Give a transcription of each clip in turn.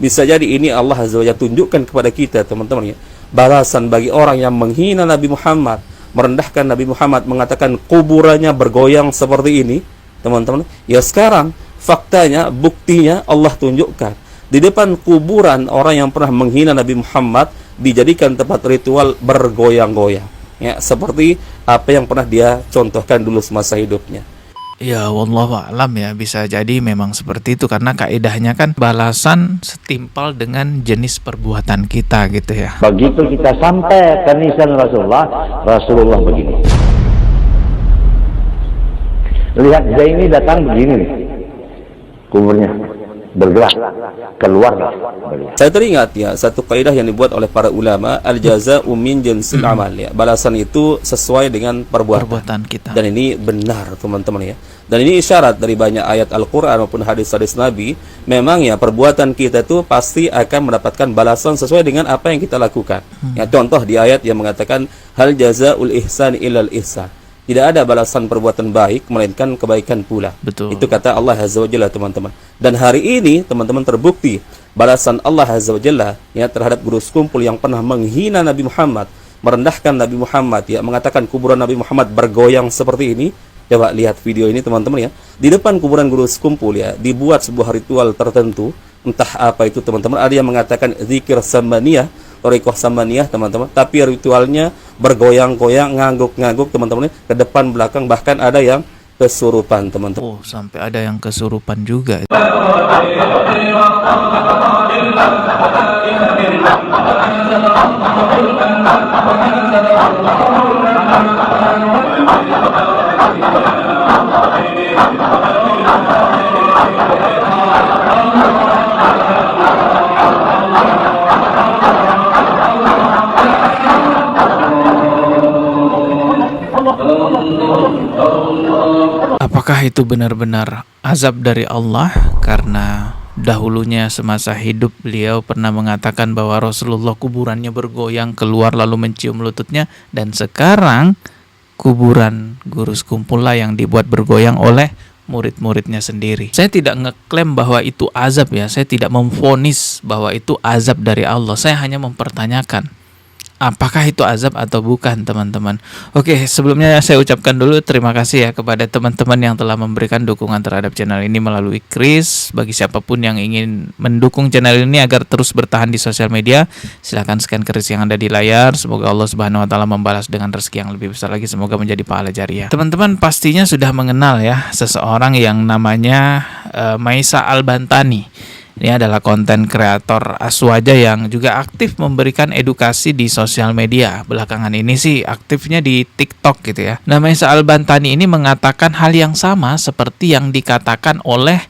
Bisa jadi ini Allah Azza wa Jalla tunjukkan kepada kita teman-teman ya, balasan bagi orang yang menghina Nabi Muhammad, merendahkan Nabi Muhammad, mengatakan kuburannya bergoyang seperti ini, teman-teman. Ya sekarang faktanya, buktinya Allah tunjukkan di depan kuburan orang yang pernah menghina Nabi Muhammad dijadikan tempat ritual bergoyang-goyang. Ya, seperti apa yang pernah dia contohkan dulu semasa hidupnya. Ya, wallahu a'lam ya, bisa jadi memang seperti itu karena kaidahnya kan balasan setimpal dengan jenis perbuatan kita gitu ya. Begitu kita sampai ke nisan Rasulullah begini. Lihat Zaini datang begini nih. Kuburnya bergerak, keluarlah beliau. Saya teringat ya satu kaidah yang dibuat oleh para ulama, al-jaza'u min jinsil amal ya. Balasan itu sesuai dengan perbuatan kita. Dan ini benar teman-teman ya. Dan ini isyarat dari banyak ayat Al-Qur'an maupun hadis-hadis Nabi, memang ya perbuatan kita itu pasti akan mendapatkan balasan sesuai dengan apa yang kita lakukan. Ya, contoh di ayat yang mengatakan hal jazaa'ul ihsan ilal ihsan. Tidak ada balasan perbuatan baik melainkan kebaikan pula. Betul. Itu kata Allah Azza wa Jalla teman-teman. Dan hari ini teman-teman terbukti balasan Allah Azza wa Jalla ya terhadap guru sekumpul yang pernah menghina Nabi Muhammad, merendahkan Nabi Muhammad ya, mengatakan kuburan Nabi Muhammad bergoyang seperti ini. Coba lihat video ini teman-teman ya. Di depan kuburan guru sekumpul ya dibuat sebuah ritual tertentu. Entah apa itu teman-teman. Ada yang mengatakan zikir samaniyah, thariqah samaniyah teman-teman, tapi ritualnya bergoyang-goyang, ngangguk-ngangguk teman-teman, ke depan belakang, bahkan ada yang kesurupan teman-teman. Oh, sampai ada yang kesurupan juga. Apakah itu benar-benar azab dari Allah? Karena dahulunya semasa hidup beliau pernah mengatakan bahwa Rasulullah kuburannya bergoyang keluar lalu mencium lututnya, dan sekarang kuburan guru sekumpul lah yang dibuat bergoyang oleh murid-muridnya sendiri. Saya tidak ngeklaim bahwa itu azab ya, saya tidak memvonis bahwa itu azab dari Allah. Saya hanya mempertanyakan apakah itu azab atau bukan, teman-teman. Oke, sebelumnya saya ucapkan dulu terima kasih ya kepada teman-teman yang telah memberikan dukungan terhadap channel ini melalui Kris. Bagi siapapun yang ingin mendukung channel ini agar terus bertahan di sosial media, silahkan scan Kris yang ada di layar. Semoga Allah Subhanahu wa taala membalas dengan rezeki yang lebih besar lagi, semoga menjadi pahala jariah. Teman-teman pastinya sudah mengenal ya seseorang yang namanya Maisa Al-Bantani. Ini adalah konten kreator Aswaja yang juga aktif memberikan edukasi di sosial media. Belakangan ini sih aktifnya di TikTok gitu ya. Nah, Maisa Al-Bantani ini mengatakan hal yang sama seperti yang dikatakan oleh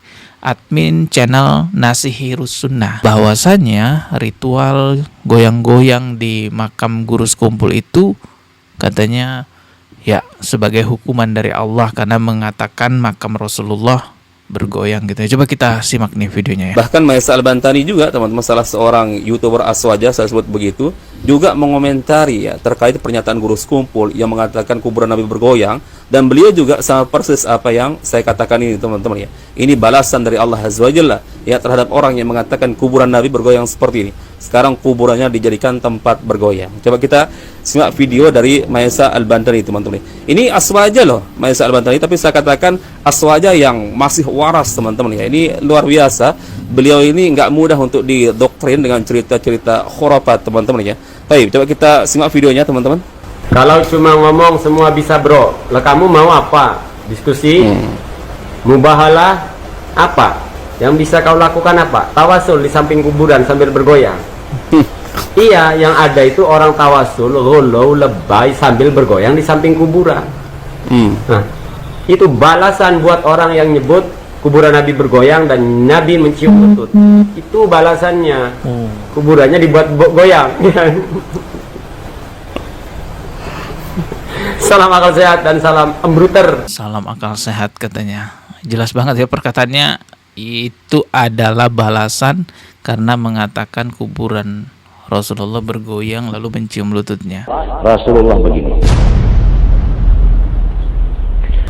admin channel Nasihirus Sunnah, bahwasannya ritual goyang-goyang di makam guru sekumpul itu katanya ya sebagai hukuman dari Allah karena mengatakan makam Rasulullah bergoyang gitu ya. Coba kita simak nih videonya ya. Bahkan Maisa Al-Bantani juga teman-teman, salah seorang YouTuber Aswaja, saya sebut begitu, juga mengomentari ya terkait pernyataan guru sekumpul yang mengatakan kuburan Nabi bergoyang, dan beliau juga sama persis apa yang saya katakan ini teman-teman ya. Ini balasan dari Allah Azza wa Jalla ya terhadap orang yang mengatakan kuburan Nabi bergoyang seperti ini. Sekarang kuburannya dijadikan tempat bergoyang. Coba kita simak video dari Maisa Al-Bantani teman-teman. Ini Aswaja loh, Maisa Al-Bantani, tapi saya katakan Aswaja yang masih waras teman-teman ya. Ini luar biasa. Beliau ini nggak mudah untuk didoktrin dengan cerita-cerita khurafat teman-teman ya. Baik, coba kita simak videonya teman-teman. Kalau cuma ngomong semua bisa bro, lah kamu mau apa? Diskusi? Mubahalah? Apa? Yang bisa kau lakukan apa? Tawasul di samping kuburan sambil bergoyang. Iya, yang ada itu orang tawasul, ghulau, lebay sambil bergoyang di samping kuburan. Nah, itu balasan buat orang yang nyebut kuburan Nabi bergoyang dan Nabi mencium lutut. Itu balasannya. Kuburannya dibuat goyang. Salam akal sehat dan salam embruter. Salam akal sehat katanya. Jelas banget ya perkataannya, itu adalah balasan karena mengatakan kuburan Rasulullah bergoyang lalu mencium lututnya. Rasulullah begini.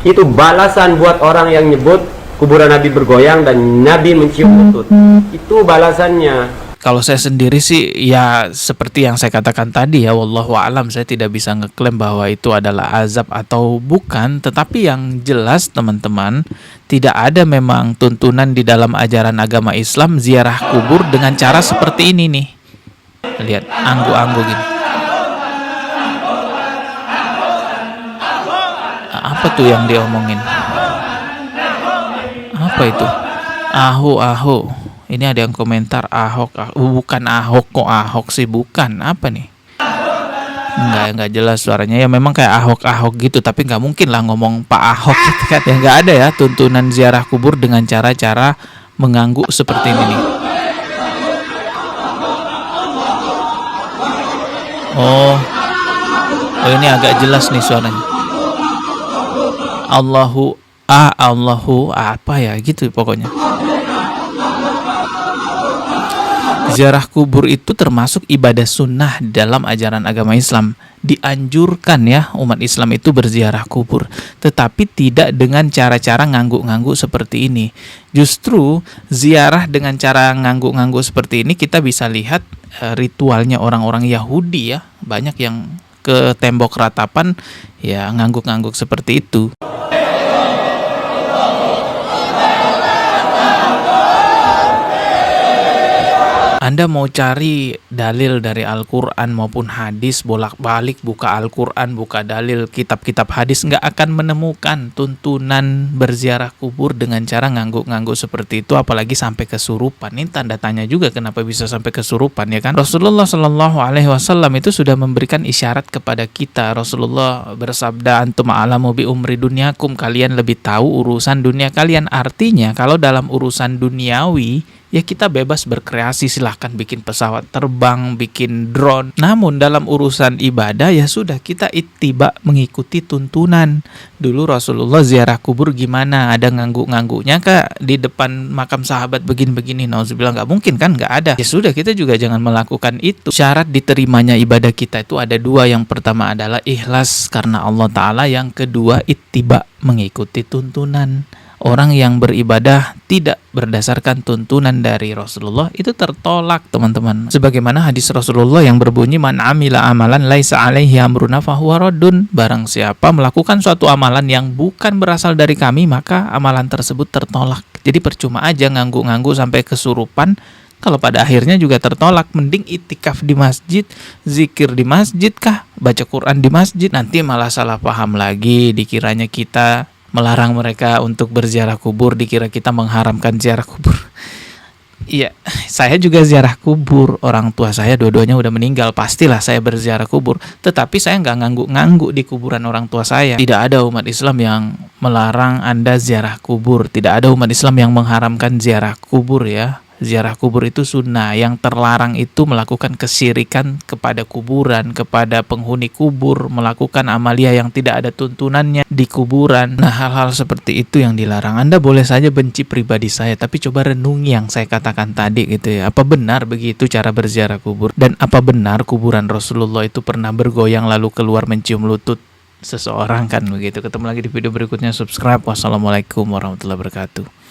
Itu balasan buat orang yang nyebut kuburan Nabi bergoyang dan Nabi mencium lutut. Itu balasannya. Kalau saya sendiri sih ya seperti yang saya katakan tadi ya, wallahu a'lam, saya tidak bisa ngeklaim bahwa itu adalah azab atau bukan, tetapi yang jelas teman-teman, tidak ada memang tuntunan di dalam ajaran agama Islam ziarah kubur dengan cara seperti ini nih. Lihat, anggu-anggu gini. Apa tuh yang dia omongin? Apa itu? Ahu. Ini ada yang komentar Ahok, bukan Ahok kok, Ahok sih bukan, apa nih? Nggak jelas suaranya, ya memang kayak Ahok gitu, tapi nggak mungkin lah ngomong Pak Ahok gitu kan, ya nggak ada ya tuntunan ziarah kubur dengan cara-cara mengganggu seperti ini nih. Oh ini agak jelas nih suaranya. Allahu apa ya gitu pokoknya. Ziarah kubur itu termasuk ibadah sunnah dalam ajaran agama Islam. Dianjurkan ya umat Islam itu berziarah kubur, tetapi tidak dengan cara-cara ngangguk-ngangguk seperti ini. Justru ziarah dengan cara ngangguk-ngangguk seperti ini kita bisa lihat ritualnya orang-orang Yahudi ya. Banyak yang ke tembok ratapan ya ngangguk-ngangguk seperti itu. Anda mau cari dalil dari Al-Quran maupun hadis, bolak-balik buka Al-Quran, buka dalil, kitab-kitab hadis, nggak akan menemukan tuntunan berziarah kubur dengan cara ngangguk-ngangguk seperti itu, apalagi sampai kesurupan. Ini tanda tanya juga kenapa bisa sampai kesurupan, ya kan? Rasulullah Shallallahu Alaihi Wasallam itu sudah memberikan isyarat kepada kita. Rasulullah bersabda, antum a'lamu bi umri dunyakum, kalian lebih tahu urusan dunia kalian. Artinya kalau dalam urusan duniawi ya kita bebas berkreasi, silahkan bikin pesawat terbang, bikin drone. Namun dalam urusan ibadah ya sudah, kita ittiba, mengikuti tuntunan. Dulu Rasulullah ziarah kubur gimana? Ada ngangguk-ngangguknya kak di depan makam sahabat begini-begini? Nauzubillah, nggak mungkin kan, nggak ada. Ya sudah, kita juga jangan melakukan itu. Syarat diterimanya ibadah kita itu ada dua. Yang pertama adalah ikhlas karena Allah Ta'ala. Yang kedua ittiba, mengikuti tuntunan. Orang yang beribadah tidak berdasarkan tuntunan dari Rasulullah itu tertolak, teman-teman. Sebagaimana hadis Rasulullah yang berbunyi, man amila amalan laisa alaihi amruna fahuwa raddun. Barang siapa melakukan suatu amalan yang bukan berasal dari kami, maka amalan tersebut tertolak. Jadi percuma aja ngangguk-ngangguk sampai kesurupan, kalau pada akhirnya juga tertolak. Mending itikaf di masjid, zikir di masjid kah, baca Quran di masjid. Nanti malah salah paham lagi, dikiranya kita melarang mereka untuk berziarah kubur, dikira kita mengharamkan ziarah kubur. Iya, saya juga ziarah kubur. Orang tua saya dua-duanya udah meninggal, pastilah saya berziarah kubur. Tetapi saya nggak ngangguk-ngangguk di kuburan orang tua saya. Tidak ada umat Islam yang melarang Anda ziarah kubur. Tidak ada umat Islam yang mengharamkan ziarah kubur ya. Ziarah kubur itu sunnah. Yang terlarang itu melakukan kesyirikan kepada kuburan, kepada penghuni kubur, melakukan amalia yang tidak ada tuntunannya di kuburan. Nah, hal-hal seperti itu yang dilarang. Anda boleh saja benci pribadi saya, tapi coba renungi yang saya katakan tadi gitu ya. Apa benar begitu cara berziarah kubur? Dan apa benar kuburan Rasulullah itu pernah bergoyang lalu keluar mencium lutut seseorang, kan begitu? Ketemu lagi di video berikutnya. Subscribe. Wassalamualaikum warahmatullahi wabarakatuh.